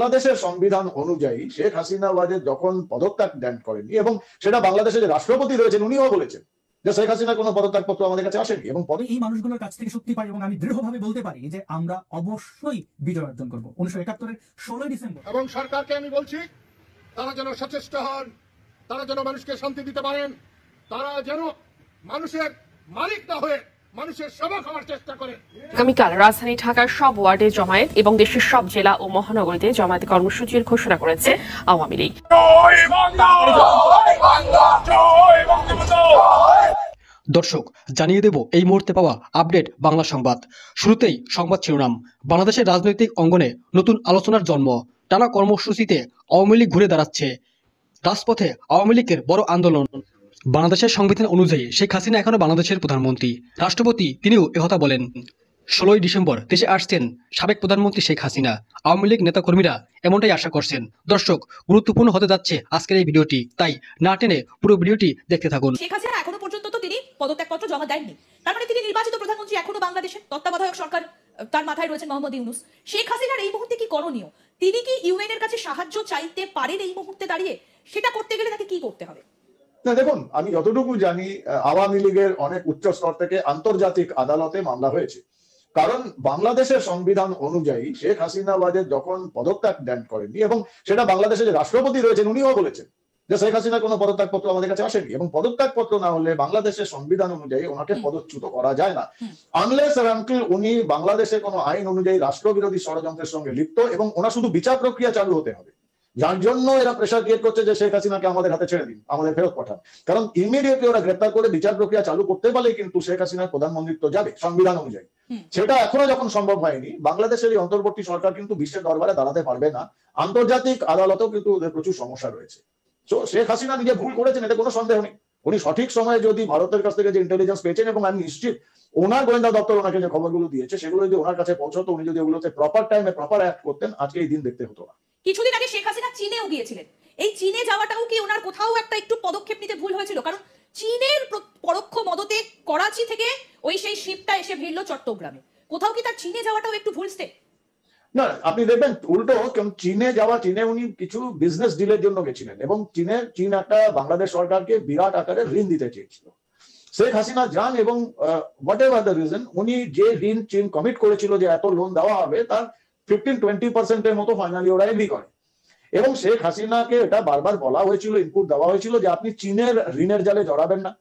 বাংলাদেশের সংবিধান অনুযায়ী শেখ হাসিনা যখন পদত্যাগ দেন করেননি, এবং সেটা বাংলাদেশের যে রাষ্ট্রপতি রয়েছেন উনিও বলেছেন যে শেখ হাসিনা কোনো পদত্যাগপত্র আমাদের কাছে আসেনি, এবং এই মানুষগুলোর কাছ থেকে শক্তি পাই এবং আমি দৃঢ়ভাবে বলতে পারি যে আমরা অবশ্যই বিজয় অর্জন করবো 1971-এর 16 ডিসেম্বর। এবং সরকারকে আমি বলছি তারা যেন সচেষ্ট হন, তারা যেন মানুষকে শান্তি দিতে পারেন, তারা যেন মানুষের মালিক না হয়ে মানুষের সেবা করার চেষ্টা করে। আগামীকাল রাজধানী ঢাকার সব ওয়ার্ডে জমায়েত এবং দেশের সব জেলা ও মহানগরীতে জমায়েত কর্মসূচির ঘোষণা করেছে আওয়ামী লীগ। দর্শক, জানিয়ে দেব এই মুহূর্তে পাওয়া আপডেট বাংলা সংবাদ। শুরুতেই সংবাদ শিরোনাম। বাংলাদেশের রাজনৈতিক অঙ্গনে নতুন আলোচনার জন্ম। টানা কর্মসূচিতে আওয়ামী লীগ ঘুরে দাঁড়াচ্ছে। রাজপথে আওয়ামী লীগের বড় আন্দোলন। বাংলাদেশের সংবিধান অনুযায়ী শেখ হাসিনা এখনো বাংলাদেশের প্রধানমন্ত্রী। রাষ্ট্রপতি তিনিও একথা বলেন। 16 ডিসেম্বর দেশে আসছেন সাবেক প্রধানমন্ত্রী শেখ হাসিনা। আওয়ামী লীগ নেতাকর্মীরা এমনটাই আশা করছেন। দর্শক, গুরুত্বপূর্ণ হতে যাচ্ছে আজকের এই ভিডিওটি, তাই না টেনে পুরো ভিডিওটি দেখতে থাকুন। শেখ হাসিনা এখনো পর্যন্ত তো তিনি পদত্যাগপত্র জমা দেননি, তার মানে তিনি নির্বাচিত প্রধানমন্ত্রী এখনো বাংলাদেশে। তত্ত্বাবধায়ক সরকার তার মাথায় রয়েছেন মোহাম্মদ ইউনূস। শেখ হাসিনার এই মুহূর্তে কি করণীয়? তিনি কি ইউএন এর কাছে সাহায্য চাইতে পারেন এই মুহূর্তে দাঁড়িয়ে? সেটা করতে গেলে তাকে কি করতে হবে? না, দেখুন, আমি যতটুকু জানি আওয়ামী লীগের অনেক উচ্চ স্তর থেকে আন্তর্জাতিক আদালতে মামলা হয়েছে, কারণ বাংলাদেশের সংবিধান অনুযায়ী শেখ হাসিনা যখন পদত্যাগ দেন করেননি, এবং সেটা বাংলাদেশের যে রাষ্ট্রপতি রয়েছেন উনিও বলেছেন যে শেখ হাসিনা কোনো পদত্যাগপত্র আমাদের কাছে আসেনি, এবং পদত্যাগপত্র না হলে বাংলাদেশের সংবিধান অনুযায়ী ওনাকে পদচ্যুত করা যায় না, আনলেস আনটিল উনি বাংলাদেশের কোনো আইন অনুযায়ী রাষ্ট্রবিরোধী ষড়যন্ত্রের সঙ্গে লিপ্ত, এবং ওনার শুধু বিচার প্রক্রিয়া চালু হতে হবে। যার জন্য এরা প্রেশার ক্রিয়েট করছে যে শেখ হাসিনাকে আমাদের হাতে ছেড়ে দিন, আমাদের ফেরত পাঠান, কারণ ইমিডিয়েটলি ওরা গ্রেপ্তার করে বিচার প্রক্রিয়া চালু করতে পারলে কিন্তু শেখ হাসিনার প্রধানমন্ত্রিত্ব যাবে সংবিধান অনুযায়ী। সেটা এখনো যখন সম্ভব হয়নি, বাংলাদেশের এই অন্তর্বর্তী সরকার কিন্তু বিশ্বের দরবারে দাঁড়াতে পারবে না, আন্তর্জাতিক আদালতেও কিন্তু ওদের প্রচুর সমস্যা রয়েছে। তো শেখ হাসিনা নিজে ভুল করেছেন, এতে কোনো সন্দেহ নেই। উনি সঠিক সময়ে যদি ভারতের কাছ থেকে যে ইন্টেলিজেন্স পেয়েছেন, এবং আমি নিশ্চিত ওনার গোয়েন্দা দপ্তর ওনাকে যে খবরগুলো দিয়েছে সেগুলো যদি ওনার কাছে পৌঁছতো, উনি যদি ওগুলোতে প্রপার টাইমে প্রপার অ্যাক্ট করতেন, আজকে এই দিন দেখতে হতো না। কিছুদিন আগে শেখ হাসিনা চীনেও গিয়েছিলেন। এই চীনে যাওয়াটাও কি ওনার কোথাও একটা একটু পদক্ষেপ নিতে ভুল হয়েছিল? কারণ চীনের পরোক্ষ মদতে করাচি থেকে ওই সেই শিপটা এসে ভিড়ল চট্টগ্রামে। কোথাও কি তার চীনে যাওয়াটাও একটু ভুল স্টেপ? না, আপনি দেখবেন উল্টো, চীনে উনি কিছু বিজনেস ডিলের জন্য গেছিলেন, এবং চীন একটা বাংলাদেশ সরকারকে বিরাট আকারে ঋণ দিতে চেয়েছিল। শেখ হাসিনা যান, এবং হোয়াট এভার দ্য রিজন, উনি যে ঋণ চীন কমিট করেছিল যে এত লোন দেওয়া হবে, তার 15-20% মতো ফাইনালি ওরা এগ্রি করে। এবং শেখ হাসিনাকে এটা বারবার বলা হয়েছিল, ইনপুট দেওয়া হয়েছিল যে আপনি চীনের ঋণের জালে জড়াবেন না।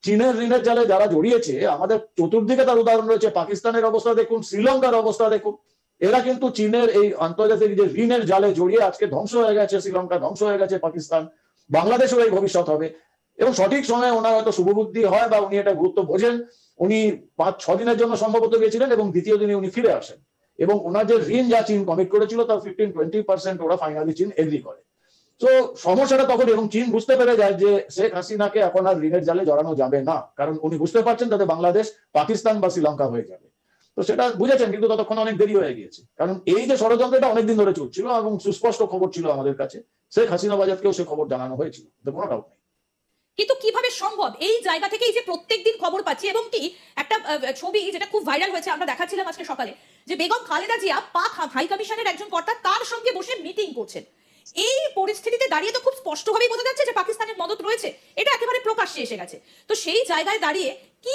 চীনের ঋণের জালে যারা জড়িয়েছে, আমাদের চতুর্দিকে তার উদাহরণ রয়েছে। পাকিস্তানের অবস্থা দেখুন, শ্রীলঙ্কার অবস্থা দেখুন। এরা কিন্তু চীনের এই আন্তর্জাতিক যে ঋণের জালে জড়িয়ে আজকে ধ্বংস হয়ে গেছে শ্রীলঙ্কা, ধ্বংস হয়ে গেছে পাকিস্তান, বাংলাদেশেও এই ভবিষ্যৎ হবে। এবং সঠিক সময়ে ওনার হয়তো শুভবুদ্ধি হয়, বা উনি এটা গুরুত্ব বোঝেন। উনি 5-6 দিনের জন্য সম্ভবত গেছিলেন, এবং দ্বিতীয় দিনে উনি ফিরে আসেন, এবং ওনার যে ঋণ যা চীন কমিট করেছিল তার 15-20% ওরা ফাইনালি চীন এগ্রি করে। তো সমস্যাটা তখন, এবং চীন বুঝতে পেরে যায় যে শেখ হাসিনাকে এখন আর ঋণের জালে জড়ানো যাবে না, কারণ উনি বুঝতে পারছেন তাতে বাংলাদেশ পাকিস্তান বা শ্রীলঙ্কা হয়ে যাবে। তো সেটা বুঝেছেন, কিন্তু ততক্ষণ অনেক দেরি হয়ে গিয়েছে, কারণ এই যে ষড়যন্ত্রটা অনেকদিন ধরে চলছিল, এবং সুস্পষ্ট খবর ছিল আমাদের কাছে, শেখ হাসিনা বাজারকেও সে খবর জানানো হয়েছিল, কোনো ডাউট নেই। কিন্তু কিভাবে সম্ভব এই জায়গা থেকে এই যে প্রত্যেকদিন খবর পাচ্ছি, এবং কি একটা ছবি যেটা খুব ভাইরাল হয়েছে, আমরা দেখাচ্ছিলাম আজকে সকালে, যে বেগম খালেদা জিয়া পাক হাই কমিশনের একজন কর্তা তার সঙ্গে বসে মিটিং করছেন। এই পরিস্থিতিতে দাঁড়িয়ে তো খুব স্পষ্টভাবেই বোঝা যাচ্ছে যে পাকিস্তানের মদত রয়েছে, এটা একেবারে প্রকাশ্যে এসে গেছে। তো সেই জায়গায় দাঁড়িয়ে কি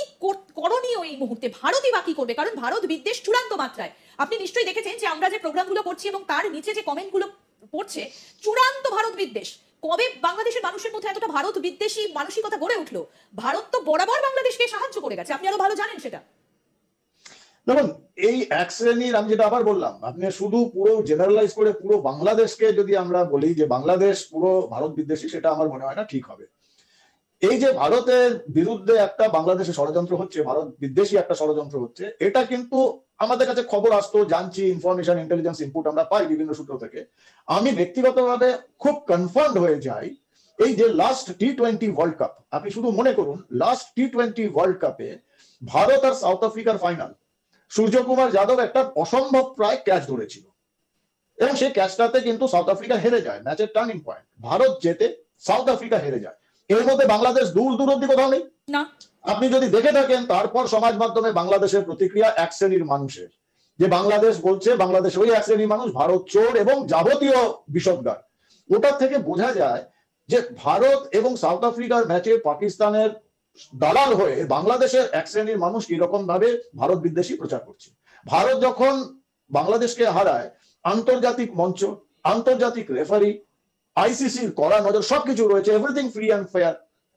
করণীয় এই মুহূর্তে? ভারতই বা কি করবে? কারণ ভারত বিদ্বেষ চূড়ান্ত মাত্রায়। আপনি নিশ্চয়ই দেখেছেন যে আমরা যে প্রোগ্রামগুলো করছি এবং তার নিচে যে কমেন্টগুলো পড়ছে, চূড়ান্ত ভারত বিদ্বেষ। কবে বাংলাদেশের মানুষের মধ্যে এতটা ভারত বিদ্বেষী মানসিকতা গড়ে উঠলো? ভারত তো বরাবর বাংলাদেশকে সাহায্য করে গেছে, আপনি আরো ভালো জানেন সেটা। দেখুন, এই এক শ্রেণীর, আমি যেটা আবার বললাম, আপনি শুধু পুরো জেনারেলাইজ করে পুরো বাংলাদেশকে যদি আমরা বলি যে বাংলাদেশ পুরো ভারত বিদ্বেষী, সেটা আমার মনে হয় না ঠিক হবে। এই যে ভারতের বিরুদ্ধে একটা বাংলাদেশে ষড়যন্ত্র হচ্ছে, ভারত বিদ্বেষী একটা ষড়যন্ত্র হচ্ছে, এটা কিন্তু আমাদের কাছে খবর আসতো, জানছি, ইনফরমেশন, ইন্টেলিজেন্স ইনপুট আমরা পাই বিভিন্ন সূত্র থেকে। আমি ব্যক্তিগতভাবে খুব কনফার্মড হয়ে যাই, এই যে লাস্ট টি-20 ওয়ার্ল্ড কাপ, আপনি শুধু মনে করুন, লাস্ট টি-20 ওয়ার্ল্ড কাপে ভারত আর সাউথ আফ্রিকার ফাইনাল, সূর্যকুমার যাদব একটা অসম্ভব প্রায় ক্যাচ ধরেছিল, এবং সেই ক্যাচটাতে কিন্তু সাউথ আফ্রিকা হেরে যায়। ম্যাচের টার্নিং পয়েন্ট, ভারত জেতে, সাউথ আফ্রিকা হেরে যায়। এর মধ্যে বাংলাদেশ দূর অব্দি কোথাও নেই না। আপনি যদি দেখে থাকেন, তারপর সমাজ মাধ্যমে বাংলাদেশের প্রতিক্রিয়া এক শ্রেণীর মানুষের, যে বাংলাদেশ বলছে, বাংলাদেশ ওই এক শ্রেণীর মানুষ, ভারত চোর এবং যাবতীয় বিষদগার। ওটার থেকে বোঝা যায় যে ভারত এবং সাউথ আফ্রিকার ম্যাচে পাকিস্তানের দালাল হয়ে বাংলাদেশের এক শ্রেণীর মানুষ কিরকম ভাবে ভারত বিদ্বেষী প্রচার করছে। ভারত যখন বাংলাদেশকে হারায়, আন্তর্জাতিক মঞ্চ, আন্তর্জাতিক রেফারি, আইসিসির কড়া নজর সবকিছু রয়েছে, এভরিথিং ফ্রি অ্যান্ড ফেয়ার।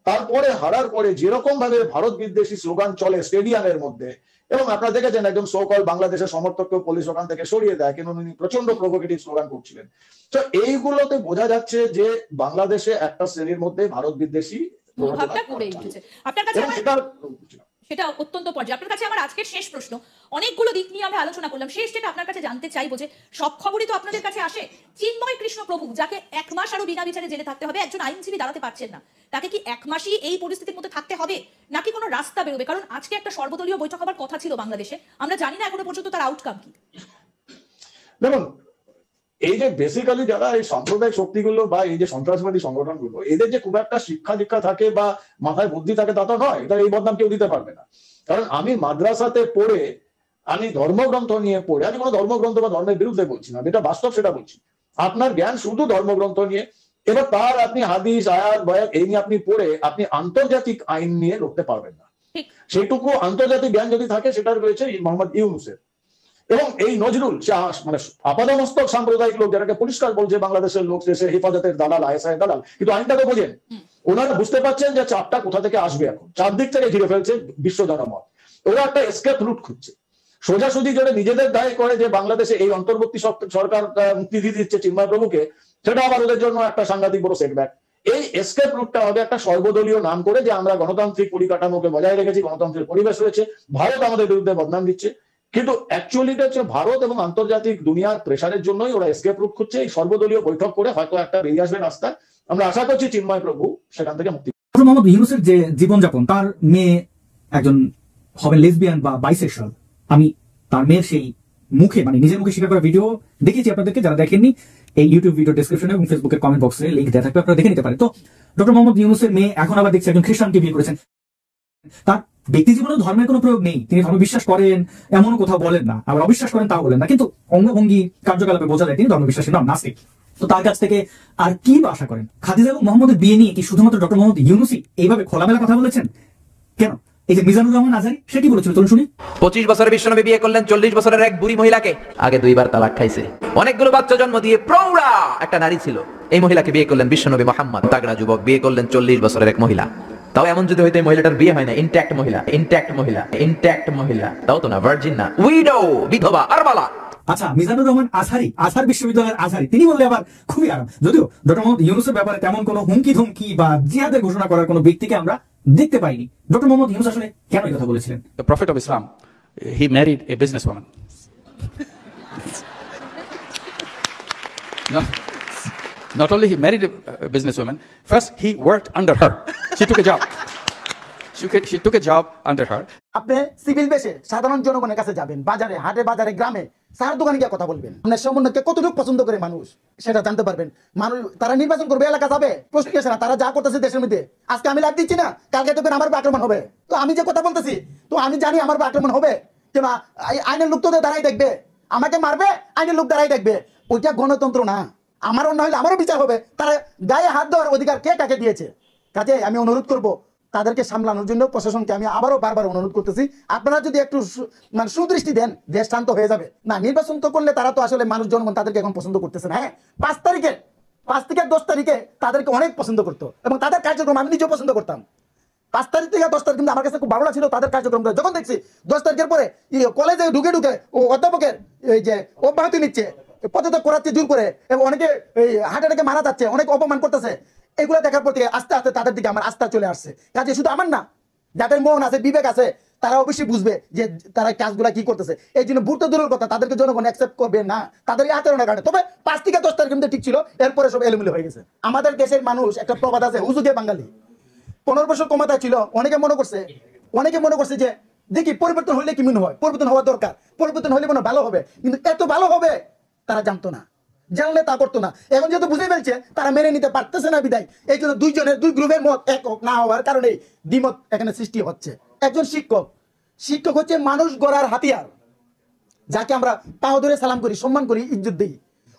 তারপরে হারার পরে যেরকম ভাবে ভারত বিদ্বেষী স্লোগান চলে স্টেডিয়ামের মধ্যে, এবং আপনারা দেখেছেন একজন সোকল বাংলাদেশের সমর্থককে পুলিশ ওখান থেকে সরিয়ে দেয়, কিন্তু উনি প্রচন্ড প্রভোকেটিভ স্লোগান করছিলেন। তো এইগুলোতে বোঝা যাচ্ছে যে বাংলাদেশে একটা শ্রেণীর মধ্যে ভারত বিদ্বেষী মনোভাবটা গড়ে উঠেছে। আপনার কাছে এবং সেটা অত্যন্ত পর্যায়ে। আপনার কাছে আমার আজকের শেষ প্রশ্ন, অনেকগুলো দিক নিয়ে আমরা আলোচনা করলাম, শেষ যেটা আপনার কাছে জানতে চাইবো যে সব খবরই তো আপনাদের কাছে আসে, চিন্ময় কৃষ্ণ প্রভু যাকে 1 মাস আরো বিনা বিচারে জেলে থাকতে হবে, একজন আইনজীবী দাঁড়াতে পারছেন না, তাকে কি 1 মাসই এই পরিস্থিতির মধ্যে থাকতে হবে নাকি কোনো রাস্তা বেরোবে? কারণ আজকে একটা সর্বদলীয় বৈঠক হবার কথা ছিল বাংলাদেশে, আমরা জানি না এখনো পর্যন্ত তার আউটকাম কি। দেখুন, এই যে বেসিক্যালি যারা এই সাম্প্রদায়িক শক্তিগুলো বা এই যে সন্ত্রাসবাদী সংগঠনগুলো, এদের যে খুব একটা শিক্ষা দীক্ষা থাকে বা মাথায় বুদ্ধি থাকে তা তো নয়, এটা এই বদনাম কেউ দিতে পারবে না। কারণ আমি মাদ্রাসাতে পড়ে, আমি ধর্মগ্রন্থ নিয়ে পড়ে, আমি কোনো ধর্মগ্রন্থ বা ধর্মের বিরুদ্ধে বলছি না, যেটা বাস্তব সেটা বলছি। আপনার জ্ঞান শুধু ধর্মগ্রন্থ নিয়ে, এবার তার আপনি হাদিস, আয়াত, বয়াত এই নিয়ে আপনি পড়ে আপনি আন্তর্জাতিক আইন নিয়ে লড়তে পারবেন না। সেইটুকু আন্তর্জাতিক জ্ঞান যদি থাকে, সেটা রয়েছে মোহাম্মদ ইউনুসের। এবং এই নজরুল মানে আপাদমস্তক সাম্প্রদায়িক লোক, যারাকে পরিষ্কার বলছে বাংলাদেশের লোক দেশের হেফাজতের দালাল, আইএসআই দালাল, কিন্তু আইনটা তো বোঝেন। ওনারা বুঝতে পারছেন যে চাপটা কোথা থেকে আসবে, এখন চারদিক থেকে ঘিরে ফেলছে বিশ্ব জনমত। ওরা একটা এসকেপ রুট খুঁজছে। সোজাসুজি যদি নিজেদের দায় করে যে বাংলাদেশে এই অন্তর্বর্তী সরকার মুক্তি দিয়ে দিচ্ছে চিন্ময় প্রভুকে, সেটা আবার ওদের জন্য একটা সাংঘাতিক বড় সেটব্যাক। এই এসকেপ রুটটা হবে একটা সর্বদলীয় নাম করে যে আমরা গণতান্ত্রিক পরিকাঠামোকে বজায় রেখেছি, গণতন্ত্রের পরিবেশ রয়েছে, ভারত আমাদের বিরুদ্ধে বদনাম দিচ্ছে। কিন্তু অ্যাকচুয়ালিটা হচ্ছে ভারত এবং আন্তর্জাতিক দুনিয়ার প্রেসারের জন্যই ওরা এসকেপ রুট খুঁজছে। এই সর্বদলীয় বৈঠক করে হয়তো একটা বেরিয়ে আসবে রাস্তা। আমরা আশা করছি চিন্ময় প্রভু সেখান থেকে মুক্তি। মোহাম্মদ ইউনুসের যে জীবনযাপন, তার মেয়ে একজন হবে লেসবিয়ান বা বাইসেক্সুয়াল, আমি তার মেয়ের সেই মুখে, মানে নিজের মুখে স্বীকার করা ভিডিও দেখিয়েছি আপনাদেরকে। যারা দেখেননি, এই ইউটিউব ভিডিও ডেসক্রিপশনে এবং ফেসবুকের কমেন্ট বক্সে লিংক দেওয়া থাকবে, আপনারা দেখে নিতে পারেন। তো ডক্টর মোহাম্মদ ইউনুসের মেয়ে এখন আবার দেখছি একজন খ্রিস্টানকে বিয়ে করেছেন। তার ব্যক্তি জীবনে ধর্মের কোনো প্রয়োগ নেই, তিনি ধর্ম বিশ্বাস করেন এমনও কোথাও বলেন না, আবার অবিশ্বাস করেন তাও বলেন না, কিন্তু অঙ্গভঙ্গি কার্যকলাপে বোঝা যায় তিনি ধর্ম বিশ্বাসী নন, নাস্তিক। তো তার কাছ থেকে আর কি বা আশা করেন? খাদিজা এবং মোহাম্মদের বিয়ে নিয়ে কি শুধুমাত্র ডক্টর মোহাম্মদ ইউনুসই এইভাবে খোলামেলা কথা বলেছেন? কেন? এই যে মিজানুর রহমান আজহারী সেটি বলেছিল, চলুন শুনি। 25 বছরের বিশ্বনবী বিয়ে করলেন 40 বছরের এক বুড়ি মহিলাকে। আগে 2 বার তালাক খাইছে, অনেকগুলো বাচ্চা জন্ম দিয়ে প্রৌঢ়া একটা নারী ছিল। এই মহিলাকে বিয়ে করলেন বিশ্বনবী মুহাম্মদ। তাগড়া যুবক বিয়ে করলেন 40 বছরের এক মহিলা। তাও এমন যদি হইতো মহিলাটার বিয়ে হয় না, ইনট্যাক্ট মহিলা, তাও তো না, ভার্জিন না, উইডো, বিধবা, আরমালা। আচ্ছা, মিজানুর রহমান আজহারী, আজহার বিশ্ববিদ্যালয়ের আজহারী, তিনি বললে আবার খুবই আরাম। যদিও ডক্টর মোহাম্মদ ইউনুসের ব্যাপারে তেমন কোনো হুমকি ধমকি বা জিহাদের ঘোষণা করার কোনো ব্যক্তিকে আমরা দেখতে পাইনি। ডক্টর মোহাম্মদ ইউনুস আসলে কেন এই কথা বলেছিলেন? The Prophet of Islam, he married a businesswoman. No, not only he married a businesswoman, first he worked under her. She took a job. She took a job under her. আপনি civil বেশে সাধারণ জনগণের কাছে যাবেন, বাজারে, হাটে, বাজারে, গ্রামে, সার দোকানে গিয়ে কথা বলবেন। আপনার সমন্বয়কে কতটুকু পছন্দ করে মানুষ সেটা জানতে পারবেন। মানুষ তারা নির্বাচন করবে, এলাকা যাবে, প্রশ্ন আসে না তারা যা করতেছে দেশের মধ্যে। আজকে আমি লাভ দিচ্ছি না, কালকে দেখবেন আমার আক্রমণ হবে। তো আমি যে কথা বলতেছি, তো আমি জানি আমার আক্রমণ হবে, কেন আইনের লোক তো দাঁড়াই দেখবে, আমাকে মারবে, আইনের লোক দাঁড়াই দেখবে। ওইটা গণতন্ত্র না। আমার অন্য হলে আমারও বিচার হবে। তারা গায়ে হাত দেওয়ার অধিকার কে কাকে দিয়েছে? কাজে আমি অনুরোধ করবো তাদেরকে সামলানোর জন্য প্রশাসনকে আমি আবারও বারবার অনুরোধ করতেছি, আপনারা যদি একটু মানে সুদৃষ্টি দেন, দেশ শান্ত হয়ে যাবে। না, নির্বাচন তো করলে তারা তো আসলে মানুষ জনগণ তাদেরকে এখন পছন্দ করতেছে না। হ্যাঁ, 5 থেকে 10 তারিখে তাদেরকে অনেক পছন্দ করতো এবং তাদের কার্যক্রম আমি নিজেও পছন্দ করতাম। 5 তারিখ থেকে 10 তারিখ কিন্তু আমার কাছে খুব ভালো ছিল তাদের কার্যক্রম। যখন দেখছি 10 তারিখের পরে কলেজে ঢুকে ও অধ্যাপকের এই যে অব্যাহতি নিচ্ছে, পদত্যাগ করাচ্ছে জোর করে, এবং অনেকে এই হার্ট অ্যাটাকে মারা যাচ্ছে, অনেক অপমান করতেছে, এগুলো দেখার পর থেকে আস্তে আস্তে তাদের দিকে আমার আস্থা চলে আসছে। কাজে শুধু আমার না, যাদের মন আছে, বিবেক আছে, তারা অবশ্যই বুঝবে যে তারা কাজগুলা কি করতেছে। এই জন্য ভুলতে দূরের কথা, তাদেরকে জনগণ অ্যাকসেপ্ট করবে না তাদের এই আচরণের কারণে। তবে 5 থেকে 10 তারিখ কিন্তু ঠিক ছিল, এরপরে সব এলোমেলো হয়ে গেছে। আমাদের দেশের মানুষ একটা প্রবাদ আছে, হুজুগে বাঙালি। 15 বছর ক্ষমতায় ছিল, অনেকে মনে করছে যে দেখি পরিবর্তন হলে কি মনে হয়, পরিবর্তন হওয়া দরকার, পরিবর্তন হলে মনে ভালো হবে। কিন্তু এত ভালো হবে তারা জানতো না, জানলে তা করতো না। এখন যেহেতু বুঝে ফেলছে, তারা মেনে নিতে পারতেছে না বিদায়। এই জন্য দুই গ্রুপের মত এক না হওয়ার কারণে দ্বিমত এখানে সৃষ্টি হচ্ছে। একজন শিক্ষক হচ্ছে মানুষ গড়ার হাতিয়ার। যাকে আমরা পাও ধরে সালাম করি, সম্মান করি, ইজ্জত দিই,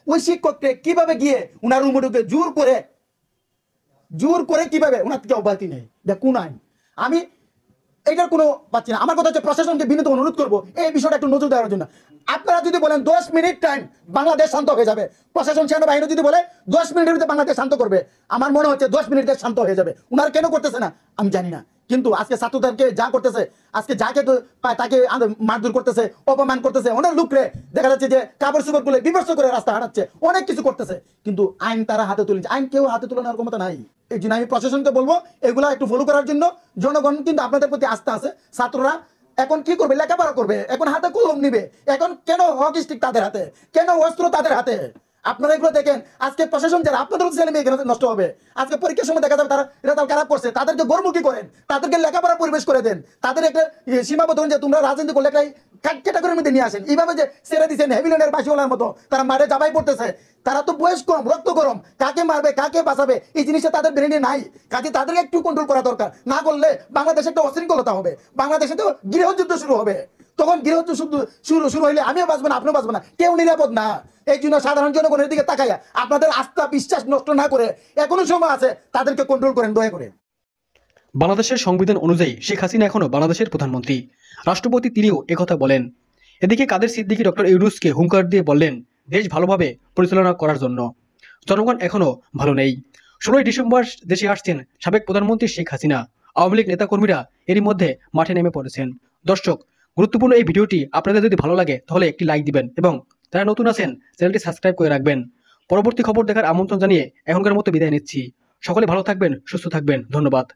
ওই শিক্ষককে কিভাবে গিয়ে উনার রুমুটুকে জোর করে কিভাবে উনার থেকে অব্যাহতি নেই? কোন আইন? আমি এটার কোনো পাচ্ছি না। আমার কথা হচ্ছে প্রশাসনকে বিনীত অনুরোধ করবো এই বিষয়টা একটু নজর দেওয়ার জন্য। আপনারা যদি বলেন 10 মিনিট টাইম বাংলাদেশ শান্ত হয়ে যাবে, প্রশাসন সেনাবাহিনী যদি বলে 10 মিনিটের ভিতরে বাংলাদেশ শান্ত করবে, আমার মনে হচ্ছে 10 মিনিটে শান্ত হয়ে যাবে। উনারা কেন করতেছে না আমি জানি না, কিন্তু আজকে ছাত্রদেরকে যা করতেছে, আজকে যাকে পায় তাকে মারধর করতেছে, অপমান করতেছে, অনেক লোকরে দেখা যাচ্ছে যে কাপড় চোপড় গুলো বিভৎস করে রাস্তা হাঁটাচ্ছে, অনেক কিছু করতেছে, কিন্তু আইন তারা হাতে তুলেছে। আইন কেউ হাতে তুলে নেওয়ার ক্ষমতা নাই। এই জন্য আমি প্রশাসনকে বলবো এগুলা একটু ফলো করার জন্য। জনগণ কিন্তু আপনাদের প্রতি আস্থা আছে। ছাত্ররা এখন কি করবে? লেখাপড়া করবে, এখন হাতে কলম নিবে। এখন কেন হকি স্টিক তাদের হাতে, কেন অস্ত্র তাদের হাতে? আপনারা এগুলো দেখেন, আজকে প্রশাসন যারা আপনাদের ছেলে মেয়ে এখানে নষ্ট হবে, আজকে পরীক্ষার সময় দেখা যাবে তারা রেজাল্ট খারাপ করছে, তাদেরকে গর্বমুখী করেন, তাদেরকে লেখাপড়া পরিবেশ করে দেন, তাদের একটা সীমাবদ্ধ যে তোমরা রাজনীতি করলে একটা ক্যাটাগরির মধ্যে নিয়ে আসেন। এইভাবে যে ছেড়ে দিচ্ছেন হেভিল্যান্ডের বাসিওয়ালার মতো, তারা মারে জাবাই পড়তেছে, তারা তো বয়স কম, রক্ত গরম, কাকে মারবে কাকে বাঁচাবে এই জিনিসটা তাদের ব্রেনে নাই। কাজে তাদেরকে একটু কন্ট্রোল করা দরকার। না করলে বাংলাদেশে একটা অশৃঙ্খলতা হবে, বাংলাদেশে তো গৃহযুদ্ধ শুরু হবে। তখন গৃহযুদ্ধ শুরু হইলে আমিও বাঁচবো না, আপনিও বাঁচবো না, কেউ নিরাপদ না। এই জন্য সাধারণ জনগণের দিকে তাকাইয়া আপনাদের আস্থা বিশ্বাস নষ্ট না করে এখনো সময় আছে, তাদেরকে কন্ট্রোল করেন দয়া করে। বাংলাদেশের সংবিধান অনুযায়ী শেখ হাসিনা এখনো বাংলাদেশের প্রধানমন্ত্রী, রাষ্ট্রপতি তিনিও একথা বলেন। এদিকে কাদের সিদ্দিকী ডক্টর ইউনূসকে হুঙ্কার দিয়ে বললেন দেশ ভালোভাবে পরিচালনা করার জন্য। জনগণ এখনো ভালো নেই। 16 ডিসেম্বর দেশে আসছেন সাবেক প্রধানমন্ত্রী শেখ হাসিনা। আওয়ামী লীগ নেতাকর্মীরা এরই মধ্যে মাঠে নেমে পড়েছেন। দর্শক, গুরুত্বপূর্ণ এই ভিডিওটি আপনাদের যদি ভালো লাগে তাহলে একটি লাইক দিবেন এবং যারা নতুন আছেন চ্যানেলটি সাবস্ক্রাইব করে রাখবেন। পরবর্তী খবর দেখার আমন্ত্রণ জানিয়ে এখনকার মতো বিদায় নিচ্ছি। সকলে ভালো থাকবেন, সুস্থ থাকবেন। ধন্যবাদ।